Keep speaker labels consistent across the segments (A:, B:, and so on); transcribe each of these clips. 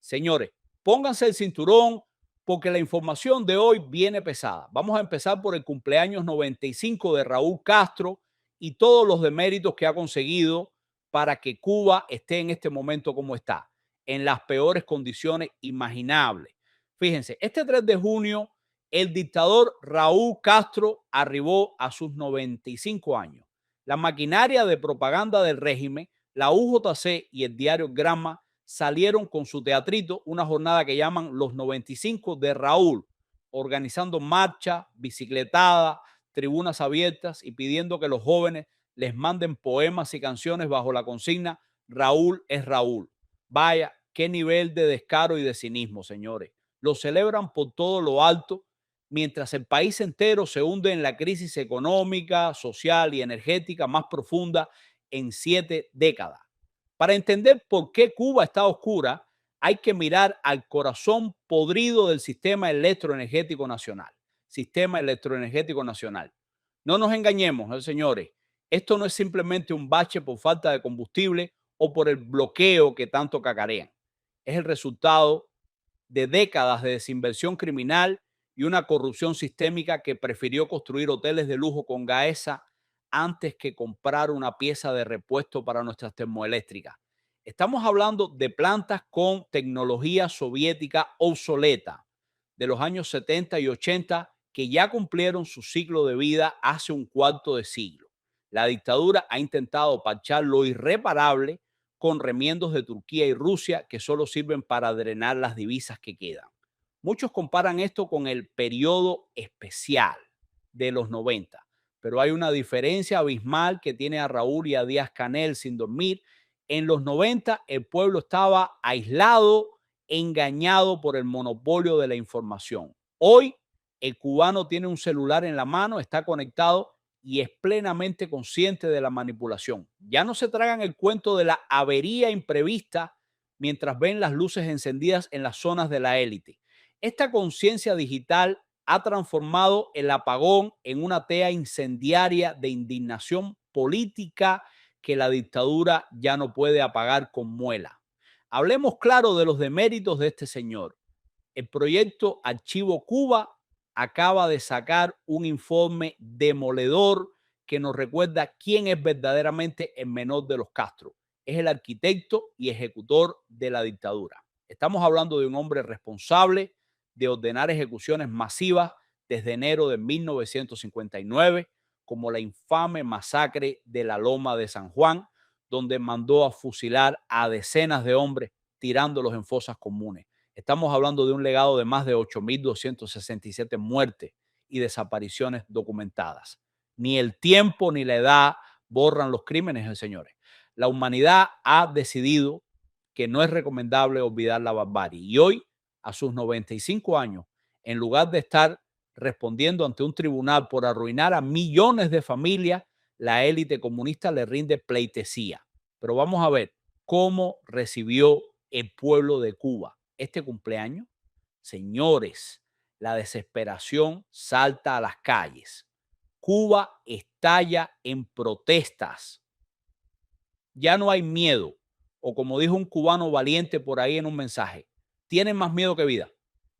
A: Señores, pónganse el cinturón porque la información de hoy viene pesada. Vamos a empezar por el cumpleaños 95 de Raúl Castro y todos los deméritos que ha conseguido para que Cuba esté en este momento como está, en las peores condiciones imaginables. Fíjense, este 3 de junio, el dictador Raúl Castro arribó a sus 95 años. La maquinaria de propaganda del régimen, la UJC y el diario Granma salieron con su teatrito, una jornada que llaman los 95 de Raúl, organizando marchas, bicicletadas, tribunas abiertas y pidiendo que los jóvenes les manden poemas y canciones bajo la consigna Raúl es Raúl. Vaya, qué nivel de descaro y de cinismo, señores. Lo celebran por todo lo alto, mientras el país entero se hunde en la crisis económica, social y energética más profunda en 7 décadas. Para entender por qué Cuba está oscura, hay que mirar al corazón podrido del sistema electroenergético nacional. Sistema electroenergético nacional. No nos engañemos, señores. Esto no es simplemente un bache por falta de combustible o por el bloqueo que tanto cacarean. Es el resultado de décadas de desinversión criminal y una corrupción sistémica que prefirió construir hoteles de lujo con Gaesa antes que comprar una pieza de repuesto para nuestras termoeléctricas. Estamos hablando de plantas con tecnología soviética obsoleta de los años 70 y 80 que ya cumplieron su ciclo de vida hace un cuarto de siglo. La dictadura ha intentado parchar lo irreparable con remiendos de Turquía y Rusia que solo sirven para drenar las divisas que quedan. Muchos comparan esto con el periodo especial de los 90, pero hay una diferencia abismal que tiene a Raúl y a Díaz Canel sin dormir. En los 90 el pueblo estaba aislado, engañado por el monopolio de la información. Hoy el cubano tiene un celular en la mano, está conectado y es plenamente consciente de la manipulación. Ya no se tragan el cuento de la avería imprevista mientras ven las luces encendidas en las zonas de la élite. Esta conciencia digital ha transformado el apagón en una tea incendiaria de indignación política que la dictadura ya no puede apagar con muela. Hablemos claro de los deméritos de este señor. El proyecto Archivo Cuba acaba de sacar un informe demoledor que nos recuerda quién es verdaderamente el menor de los Castro. Es el arquitecto y ejecutor de la dictadura. Estamos hablando de un hombre responsable de ordenar ejecuciones masivas desde enero de 1959, como la infame masacre de la Loma de San Juan, donde mandó a fusilar a decenas de hombres tirándolos en fosas comunes. Estamos hablando de un legado de más de 8.267 muertes y desapariciones documentadas. Ni el tiempo ni la edad borran los crímenes, señores. La humanidad ha decidido que no es recomendable olvidar la barbarie. Y hoy, a sus 95 años, en lugar de estar respondiendo ante un tribunal por arruinar a millones de familias, la élite comunista le rinde pleitesía. Pero vamos a ver cómo recibió el pueblo de Cuba este cumpleaños. Señores, la desesperación salta a las calles. Cuba estalla en protestas. Ya no hay miedo. O como dijo un cubano valiente por ahí en un mensaje, tienen más miedo que vida.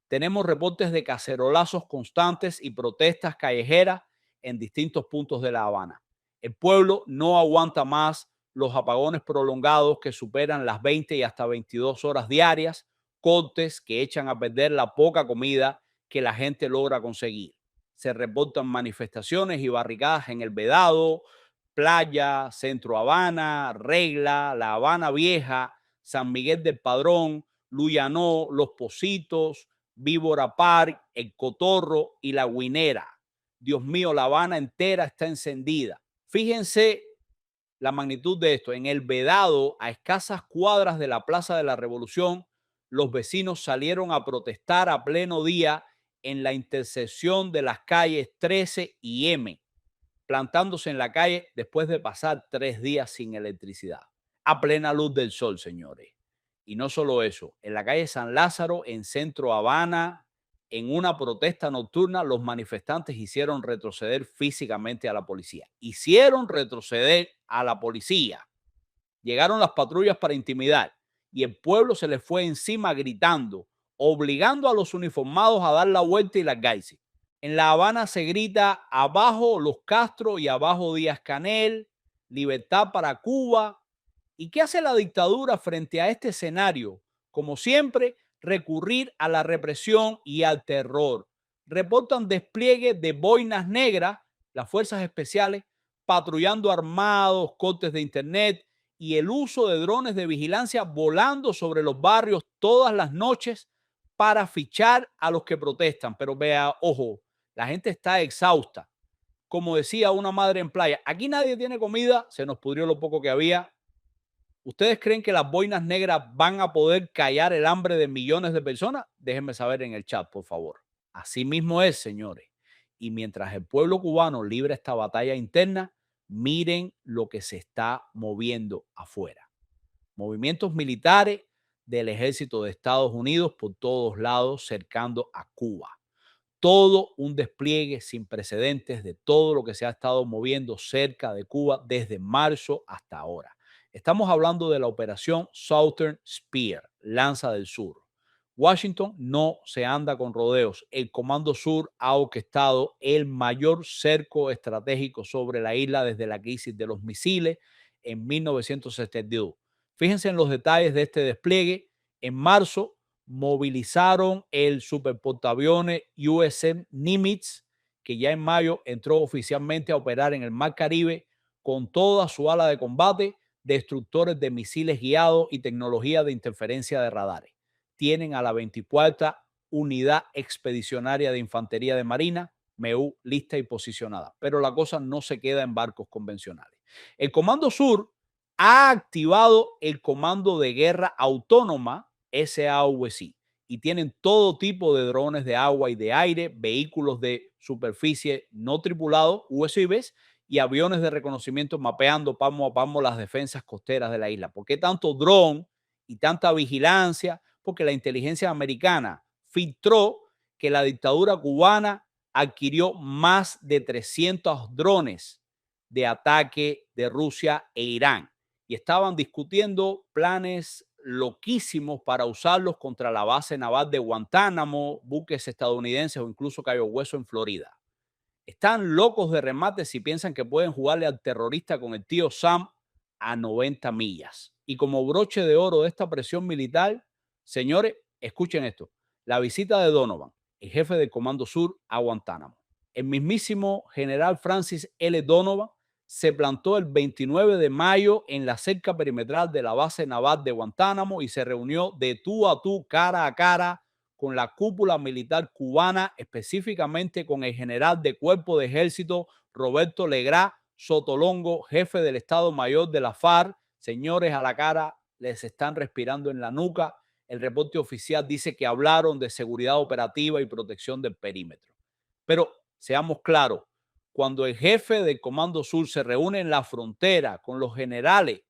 A: Tenemos reportes de cacerolazos constantes y protestas callejeras en distintos puntos de La Habana. El pueblo no aguanta más los apagones prolongados que superan las 20 y hasta 22 horas diarias, cortes que echan a perder la poca comida que la gente logra conseguir. Se reportan manifestaciones y barricadas en El Vedado, Playa, Centro Habana, Regla, La Habana Vieja, San Miguel del Padrón, Luyanó, Los Pocitos, Víbora Park, El Cotorro y La Guinera. Dios mío, La Habana entera está encendida. Fíjense la magnitud de esto. En El Vedado, a escasas cuadras de la Plaza de la Revolución, los vecinos salieron a protestar a pleno día en la intersección de las calles 13 y M, plantándose en la calle después de pasar 3 días sin electricidad, a plena luz del sol, señores. Y no solo eso, en la calle San Lázaro, en Centro Habana, en una protesta nocturna, los manifestantes hicieron retroceder físicamente a la policía. Hicieron retroceder a la policía. Llegaron las patrullas para intimidar y el pueblo se les fue encima gritando, obligando a los uniformados a dar la vuelta y largarse. En La Habana se grita abajo los Castro y abajo Díaz-Canel, libertad para Cuba. ¿Y qué hace la dictadura frente a este escenario? Como siempre, recurrir a la represión y al terror. Reportan despliegue de boinas negras, las fuerzas especiales, patrullando armados, cortes de internet y el uso de drones de vigilancia volando sobre los barrios todas las noches para fichar a los que protestan. Pero vea, ojo, la gente está exhausta. Como decía una madre en playa, aquí nadie tiene comida, se nos pudrió lo poco que había. ¿Ustedes creen que las boinas negras van a poder callar el hambre de millones de personas? Déjenme saber en el chat, por favor. Así mismo es, señores. Y mientras el pueblo cubano libra esta batalla interna, miren lo que se está moviendo afuera. Movimientos militares del ejército de Estados Unidos por todos lados cercando a Cuba. Todo un despliegue sin precedentes de todo lo que se ha estado moviendo cerca de Cuba desde marzo hasta ahora. Estamos hablando de la operación Southern Spear, Lanza del Sur. Washington no se anda con rodeos. El Comando Sur ha orquestado el mayor cerco estratégico sobre la isla desde la crisis de los misiles en 1972. Fíjense en los detalles de este despliegue. En marzo movilizaron el superportaaviones USM Nimitz, que ya en mayo entró oficialmente a operar en el Mar Caribe con toda su ala de combate, destructores de misiles guiados y tecnología de interferencia de radares. Tienen a la 24ª Unidad Expedicionaria de Infantería de Marina, MEU, lista y posicionada. Pero la cosa no se queda en barcos convencionales. El Comando Sur ha activado el Comando de Guerra Autónoma, SAUSI, y tienen todo tipo de drones de agua y de aire, vehículos de superficie no tripulados, USVs, y aviones de reconocimiento mapeando palmo a palmo las defensas costeras de la isla. ¿Por qué tanto dron y tanta vigilancia? Porque la inteligencia americana filtró que la dictadura cubana adquirió más de 300 drones de ataque de Rusia e Irán y estaban discutiendo planes loquísimos para usarlos contra la base naval de Guantánamo, buques estadounidenses o incluso Cayo Hueso en Florida. Están locos de remate si piensan que pueden jugarle al terrorista con el tío Sam a 90 millas. Y como broche de oro de esta presión militar, señores, escuchen esto. La visita de Donovan, el jefe del Comando Sur, a Guantánamo. El mismísimo general Francis L. Donovan se plantó el 29 de mayo en la cerca perimetral de la base naval de Guantánamo y se reunió de tú a tú, cara a cara, con la cúpula militar cubana, específicamente con el general de Cuerpo de Ejército Roberto Legrá Sotolongo, jefe del Estado Mayor de la FARC. Señores, a la cara les están respirando en la nuca. El reporte oficial dice que hablaron de seguridad operativa y protección del perímetro. Pero seamos claros, cuando el jefe del Comando Sur se reúne en la frontera con los generales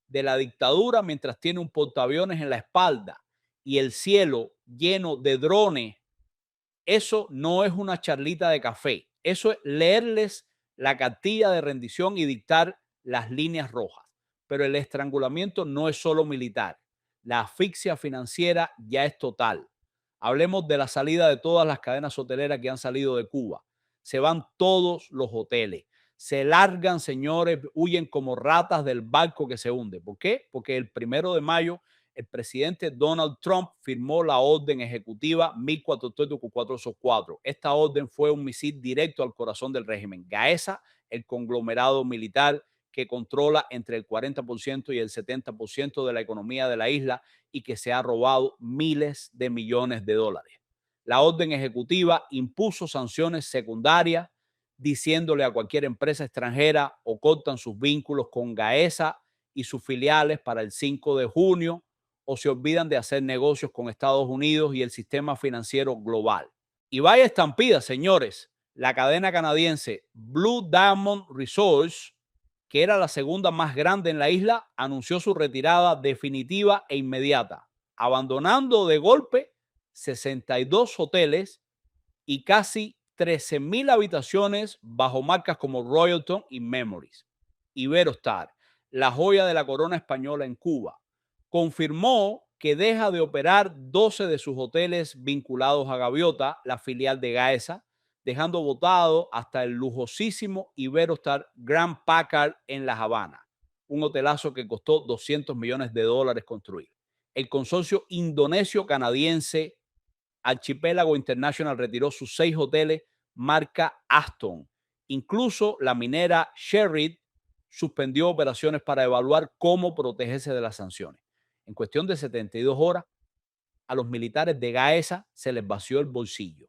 A: de la dictadura mientras tiene un portaaviones en la espalda y el cielo lleno de drones, eso no es una charlita de café. Eso es leerles la cartilla de rendición y dictar las líneas rojas. Pero el estrangulamiento no es solo militar. La asfixia financiera ya es total. Hablemos de la salida de todas las cadenas hoteleras que han salido de Cuba. Se van todos los hoteles. Se largan, señores, huyen como ratas del barco que se hunde. ¿Por qué? Porque el 1 de mayo el presidente Donald Trump firmó la orden ejecutiva 1404. Esta orden fue un misil directo al corazón del régimen. Gaesa, el conglomerado militar que controla entre el 40% y el 70% de la economía de la isla y que se ha robado miles de millones de dólares. La orden ejecutiva impuso sanciones secundarias diciéndole a cualquier empresa extranjera o cortan sus vínculos con Gaesa y sus filiales para el 5 de junio o se olvidan de hacer negocios con Estados Unidos y el sistema financiero global. Y vaya estampida, señores. La cadena canadiense Blue Diamond Resorts, que era la segunda más grande en la isla, anunció su retirada definitiva e inmediata, abandonando de golpe 62 hoteles y casi 13,000 habitaciones bajo marcas como Royalton y Memories. Iberostar, la joya de la corona española en Cuba, confirmó que deja de operar 12 de sus hoteles vinculados a Gaviota, la filial de Gaesa, dejando botado hasta el lujosísimo Iberostar Grand Packard en La Habana, un hotelazo que costó $200 millones construir. El consorcio indonesio-canadiense Archipélago International retiró sus 6 hoteles marca Aston. Incluso la minera Sherritt suspendió operaciones para evaluar cómo protegerse de las sanciones. En cuestión de 72 horas, a los militares de Gaesa se les vació el bolsillo.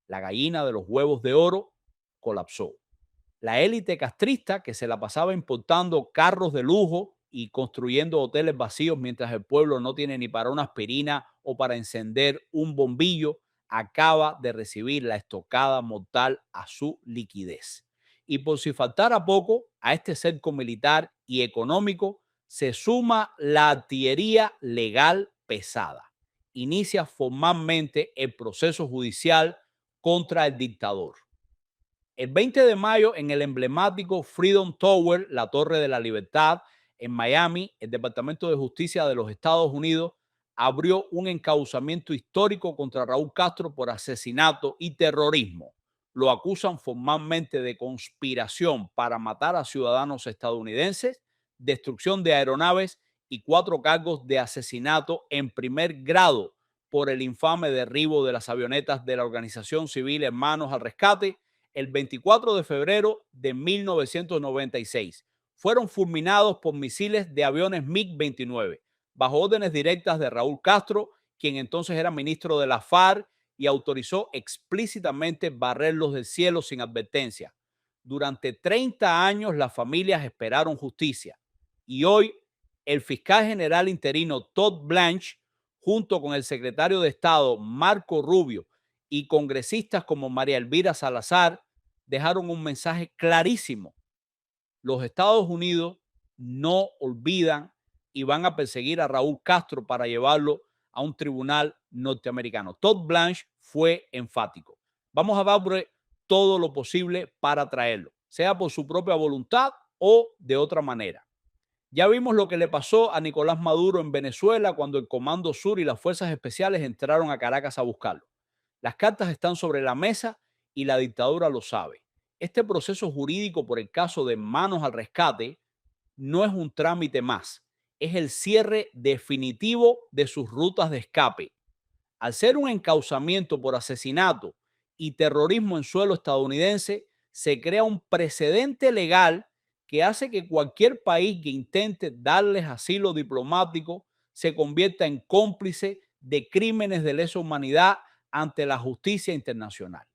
A: La gallina de los huevos de oro colapsó. La élite castrista, que se la pasaba importando carros de lujo y construyendo hoteles vacíos mientras el pueblo no tiene ni para una aspirina o para encender un bombillo, acaba de recibir la estocada mortal a su liquidez. Y por si faltara poco, a este cerco militar y económico se suma la artillería legal pesada. Inicia formalmente el proceso judicial contra el dictador. El 20 de mayo, en el emblemático Freedom Tower, la Torre de la Libertad, en Miami, el Departamento de Justicia de los Estados Unidos abrió un encauzamiento histórico contra Raúl Castro por asesinato y terrorismo. Lo acusan formalmente de conspiración para matar a ciudadanos estadounidenses, destrucción de aeronaves y 4 cargos de asesinato en primer grado por el infame derribo de las avionetas de la organización civil Hermanos al Rescate el 24 de febrero de 1996. Fueron fulminados por misiles de aviones MiG-29, bajo órdenes directas de Raúl Castro, quien entonces era ministro de la FARC y autorizó explícitamente barrerlos del cielo sin advertencia. Durante 30 años las familias esperaron justicia y hoy el fiscal general interino Todd Blanche, junto con el secretario de Estado Marco Rubio y congresistas como María Elvira Salazar, dejaron un mensaje clarísimo. Los Estados Unidos no olvidan y van a perseguir a Raúl Castro para llevarlo a un tribunal norteamericano. Todd Blanche fue enfático. Vamos a dar todo lo posible para traerlo, sea por su propia voluntad o de otra manera. Ya vimos lo que le pasó a Nicolás Maduro en Venezuela cuando el Comando Sur y las fuerzas especiales entraron a Caracas a buscarlo. Las cartas están sobre la mesa y la dictadura lo sabe. Este proceso jurídico por el caso de Manos al Rescate no es un trámite más, es el cierre definitivo de sus rutas de escape. Al ser un encauzamiento por asesinato y terrorismo en suelo estadounidense, se crea un precedente legal que hace que cualquier país que intente darles asilo diplomático se convierta en cómplice de crímenes de lesa humanidad ante la justicia internacional.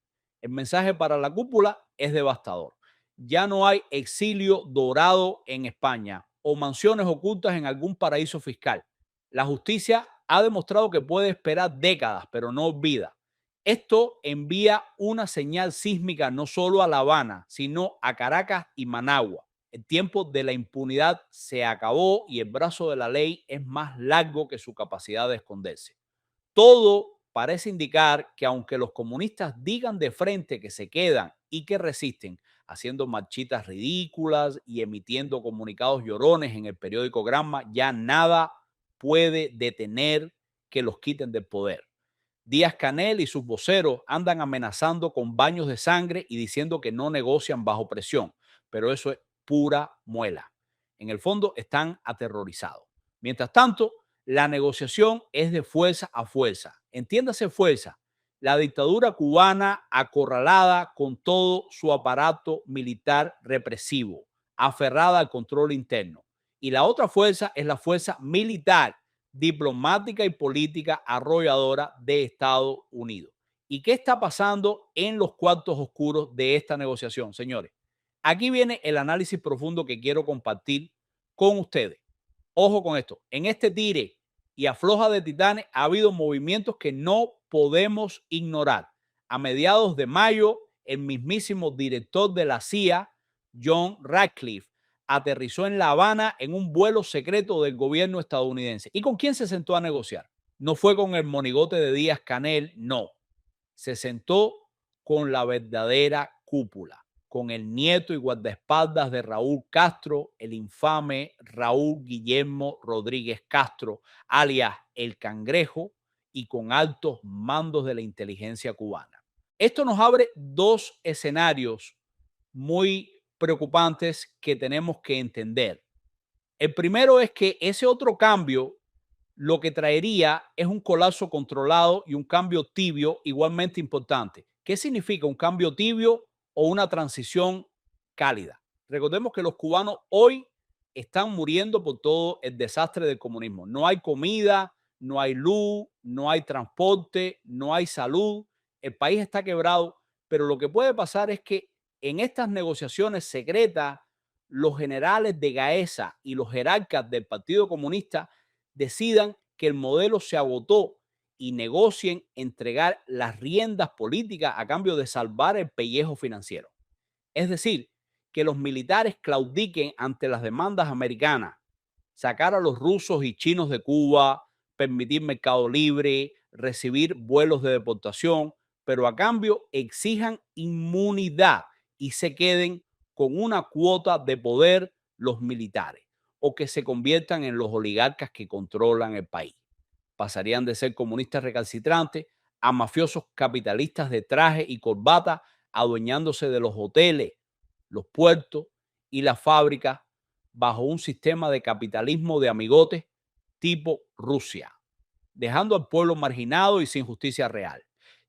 A: El mensaje para la cúpula es devastador. Ya no hay exilio dorado en España o mansiones ocultas en algún paraíso fiscal. La justicia ha demostrado que puede esperar décadas, pero no olvida. Esto envía una señal sísmica no solo a La Habana, sino a Caracas y Managua. El tiempo de la impunidad se acabó y el brazo de la ley es más largo que su capacidad de esconderse. Todo parece indicar que aunque los comunistas digan de frente que se quedan y que resisten, haciendo marchitas ridículas y emitiendo comunicados llorones en el periódico Granma, ya nada puede detener que los quiten del poder. Díaz-Canel y sus voceros andan amenazando con baños de sangre y diciendo que no negocian bajo presión, pero eso es pura muela. En el fondo están aterrorizados. Mientras tanto, la negociación es de fuerza a fuerza. Entiéndase fuerza. La dictadura cubana acorralada con todo su aparato militar represivo, aferrada al control interno. Y la otra fuerza es la fuerza militar, diplomática y política arrolladora de Estados Unidos. ¿Y qué está pasando en los cuartos oscuros de esta negociación, señores? Aquí viene el análisis profundo que quiero compartir con ustedes. Ojo con esto. En este tire y afloja de titanes ha habido movimientos que no podemos ignorar. A mediados de mayo, el mismísimo director de la CIA, John Ratcliffe, aterrizó en La Habana en un vuelo secreto del gobierno estadounidense. ¿Y con quién se sentó a negociar? No fue con el monigote de Díaz-Canel, no. Se sentó con la verdadera cúpula, con el nieto y guardaespaldas de Raúl Castro, el infame Raúl Guillermo Rodríguez Castro, alias El Cangrejo, y con altos mandos de la inteligencia cubana. Esto nos abre dos escenarios muy preocupantes que tenemos que entender. El primero es que ese otro cambio lo que traería es un colapso controlado y un cambio tibio igualmente importante. ¿Qué significa un cambio tibio o una transición cálida? Recordemos que los cubanos hoy están muriendo por todo el desastre del comunismo. No hay comida, no hay luz, no hay transporte, no hay salud. El país está quebrado, pero lo que puede pasar es que en estas negociaciones secretas, los generales de Gaesa y los jerarcas del Partido Comunista decidan que el modelo se agotó y negocien entregar las riendas políticas a cambio de salvar el pellejo financiero. Es decir, que los militares claudiquen ante las demandas americanas, sacar a los rusos y chinos de Cuba, permitir mercado libre, recibir vuelos de deportación, pero a cambio exijan inmunidad y se queden con una cuota de poder los militares o que se conviertan en los oligarcas que controlan el país. Pasarían de ser comunistas recalcitrantes a mafiosos capitalistas de traje y corbata adueñándose de los hoteles, los puertos y las fábricas bajo un sistema de capitalismo de amigotes tipo Rusia, dejando al pueblo marginado y sin justicia real.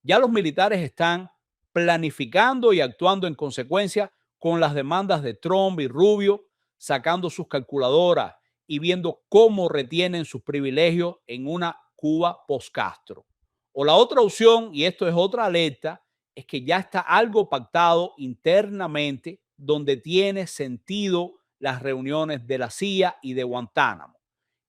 A: Ya los militares están planificando y actuando en consecuencia con las demandas de Trump y Rubio, sacando sus calculadoras y viendo cómo retienen sus privilegios en una Cuba post-Castro. O la otra opción, y esto es otra alerta, es que ya está algo pactado internamente donde tiene sentido las reuniones de la CIA y de Guantánamo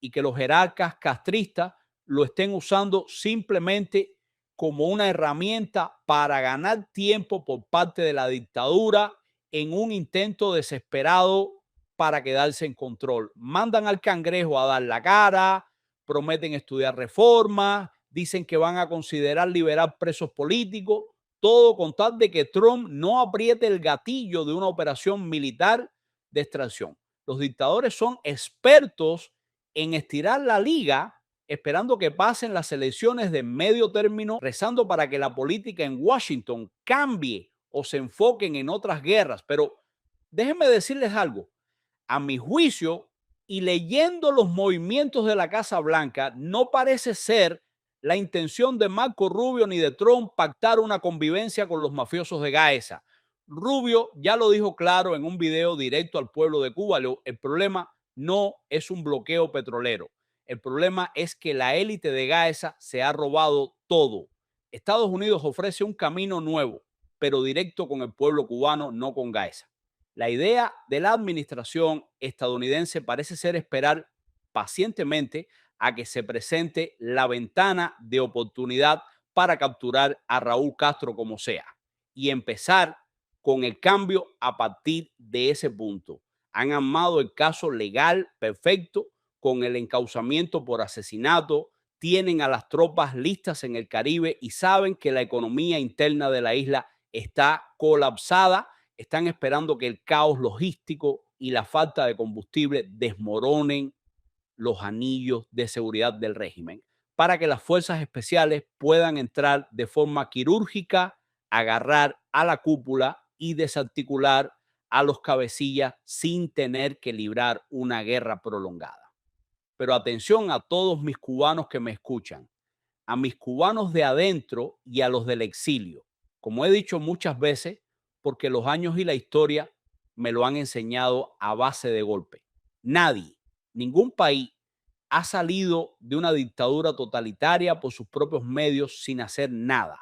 A: y que los jerarcas castristas lo estén usando simplemente como una herramienta para ganar tiempo por parte de la dictadura en un intento desesperado para quedarse en control. Mandan al Cangrejo a dar la cara, prometen estudiar reformas, dicen que van a considerar liberar presos políticos, todo con tal de que Trump no apriete el gatillo de una operación militar de extracción. Los dictadores son expertos en estirar la liga, esperando que pasen las elecciones de medio término, rezando para que la política en Washington cambie o se enfoquen en otras guerras. Pero déjenme decirles algo. A mi juicio, y leyendo los movimientos de la Casa Blanca, no parece ser la intención de Marco Rubio ni de Trump pactar una convivencia con los mafiosos de Gaesa. Rubio ya lo dijo claro en un video directo al pueblo de Cuba. El problema no es un bloqueo petrolero. El problema es que la élite de Gaesa se ha robado todo. Estados Unidos ofrece un camino nuevo, pero directo con el pueblo cubano, no con Gaesa. La idea de la administración estadounidense parece ser esperar pacientemente a que se presente la ventana de oportunidad para capturar a Raúl Castro como sea y empezar con el cambio a partir de ese punto. Han armado el caso legal perfecto con el encauzamiento por asesinato, tienen a las tropas listas en el Caribe y saben que la economía interna de la isla está colapsada. Están esperando que el caos logístico y la falta de combustible desmoronen los anillos de seguridad del régimen para que las fuerzas especiales puedan entrar de forma quirúrgica, agarrar a la cúpula y desarticular a los cabecillas sin tener que librar una guerra prolongada. Pero atención a todos mis cubanos que me escuchan, a mis cubanos de adentro y a los del exilio. Como he dicho muchas veces, porque los años y la historia me lo han enseñado a base de golpe. Nadie, ningún país ha salido de una dictadura totalitaria por sus propios medios sin hacer nada.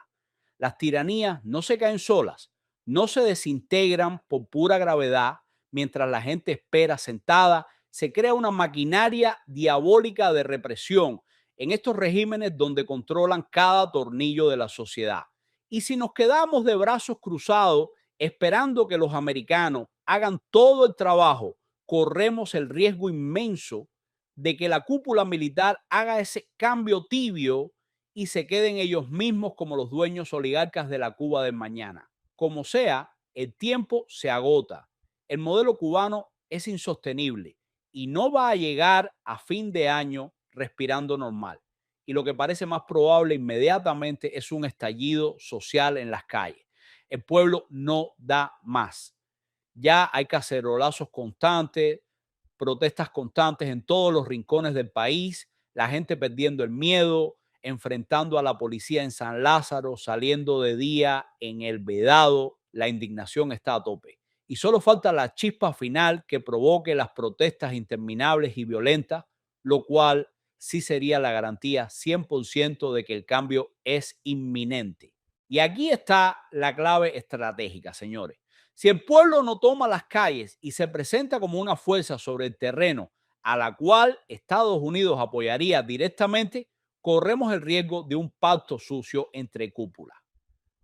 A: Las tiranías no se caen solas, no se desintegran por pura gravedad mientras la gente espera sentada. Se crea una maquinaria diabólica de represión en estos regímenes donde controlan cada tornillo de la sociedad. Y si nos quedamos de brazos cruzados esperando que los americanos hagan todo el trabajo, corremos el riesgo inmenso de que la cúpula militar haga ese cambio tibio y se queden ellos mismos como los dueños oligarcas de la Cuba del mañana. Como sea, El tiempo se agota. El modelo cubano es insostenible y no va a llegar a fin de año respirando normal. Y lo que parece más probable inmediatamente es un estallido social en las calles. El pueblo no da más. Ya hay cacerolazos constantes, protestas constantes en todos los rincones del país, la gente perdiendo el miedo, enfrentando a la policía en San Lázaro, saliendo de día en el Vedado. La indignación está a tope. Y solo falta la chispa final que provoque las protestas interminables y violentas, lo cual sí sería la garantía 100% de que el cambio es inminente. Y aquí está la clave estratégica, señores. Si el pueblo no toma las calles y se presenta como una fuerza sobre el terreno a la cual Estados Unidos apoyaría directamente, corremos el riesgo de un pacto sucio entre cúpulas.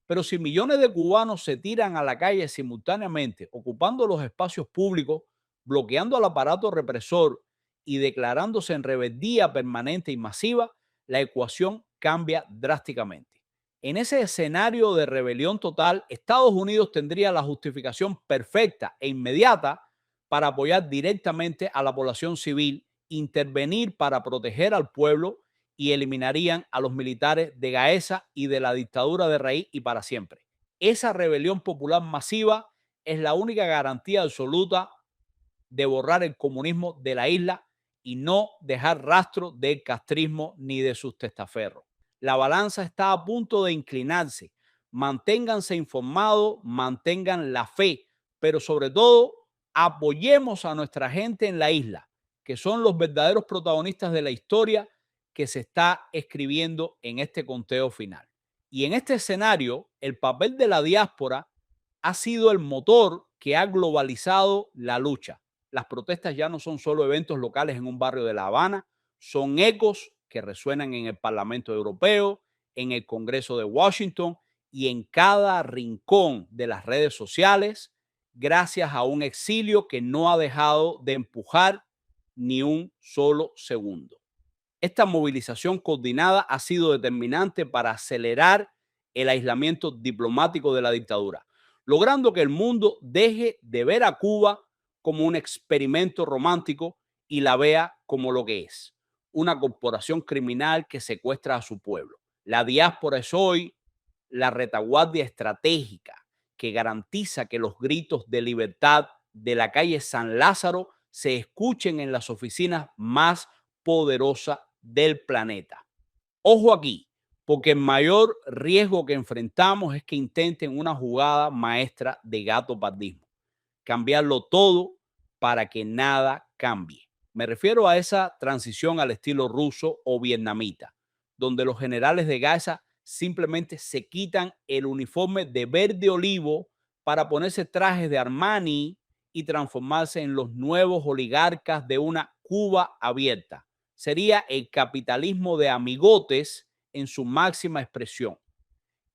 A: Pero si millones de cubanos se tiran a la calle simultáneamente, ocupando los espacios públicos, bloqueando al aparato represor y declarándose en rebeldía permanente y masiva, la ecuación cambia drásticamente. En ese escenario de rebelión total, Estados Unidos tendría la justificación perfecta e inmediata para apoyar directamente a la población civil, intervenir para proteger al pueblo y eliminarían a los militares de Gaesa y de la dictadura de raíz y para siempre. Esa rebelión popular masiva es la única garantía absoluta de borrar el comunismo de la isla y no dejar rastro del castrismo ni de sus testaferros. La balanza está a punto de inclinarse. Manténganse informados, mantengan la fe, pero sobre todo apoyemos a nuestra gente en la isla, que son los verdaderos protagonistas de la historia que se está escribiendo en este conteo final. Y en este escenario, el papel de la diáspora ha sido el motor que ha globalizado la lucha. Las protestas ya no son solo eventos locales en un barrio de La Habana, son ecos que resuenan en el Parlamento Europeo, en el Congreso de Washington y en cada rincón de las redes sociales, gracias a un exilio que no ha dejado de empujar ni un solo segundo. Esta movilización coordinada ha sido determinante para acelerar el aislamiento diplomático de la dictadura, logrando que el mundo deje de ver a Cuba como un experimento romántico y la vea como lo que es, una corporación criminal que secuestra a su pueblo. La diáspora es hoy la retaguardia estratégica que garantiza que los gritos de libertad de la calle San Lázaro se escuchen en las oficinas más poderosas del planeta. Ojo aquí, porque el mayor riesgo que enfrentamos es que intenten una jugada maestra de gato pardismo, cambiarlo todo para que nada cambie. Me refiero a esa transición al estilo ruso o vietnamita, donde los generales de Gaza simplemente se quitan el uniforme de verde olivo para ponerse trajes de Armani y transformarse en los nuevos oligarcas de una Cuba abierta. Sería el capitalismo de amigotes en su máxima expresión.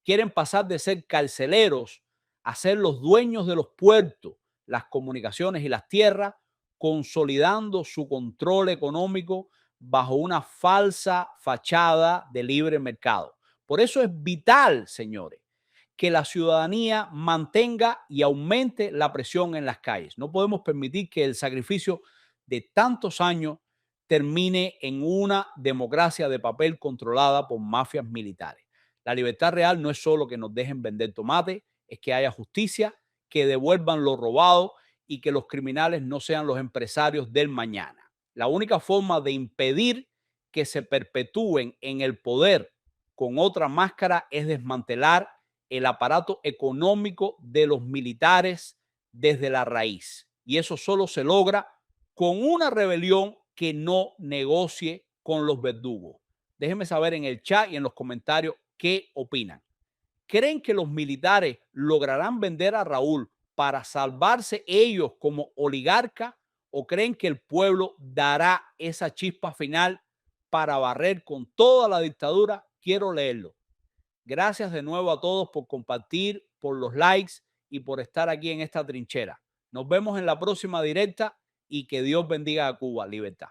A: Quieren pasar de ser carceleros a ser los dueños de los puertos, las comunicaciones y las tierras, consolidando su control económico bajo una falsa fachada de libre mercado. Por eso es vital, señores, que la ciudadanía mantenga y aumente la presión en las calles. No podemos permitir que el sacrificio de tantos años termine en una democracia de papel controlada por mafias militares. La libertad real no es solo que nos dejen vender tomate, es que haya justicia, que devuelvan lo robado y que los criminales no sean los empresarios del mañana. La única forma de impedir que se perpetúen en el poder con otra máscara es desmantelar el aparato económico de los militares desde la raíz. Y eso solo se logra con una rebelión que no negocie con los verdugos. Déjenme saber en el chat y en los comentarios qué opinan. ¿Creen que los militares lograrán vender a Raúl para salvarse ellos como oligarca o creen que el pueblo dará esa chispa final para barrer con toda la dictadura? Quiero leerlo. Gracias de nuevo a todos por compartir, por los likes y por estar aquí en esta trinchera. Nos vemos en la próxima directa y que Dios bendiga a Cuba. Libertad.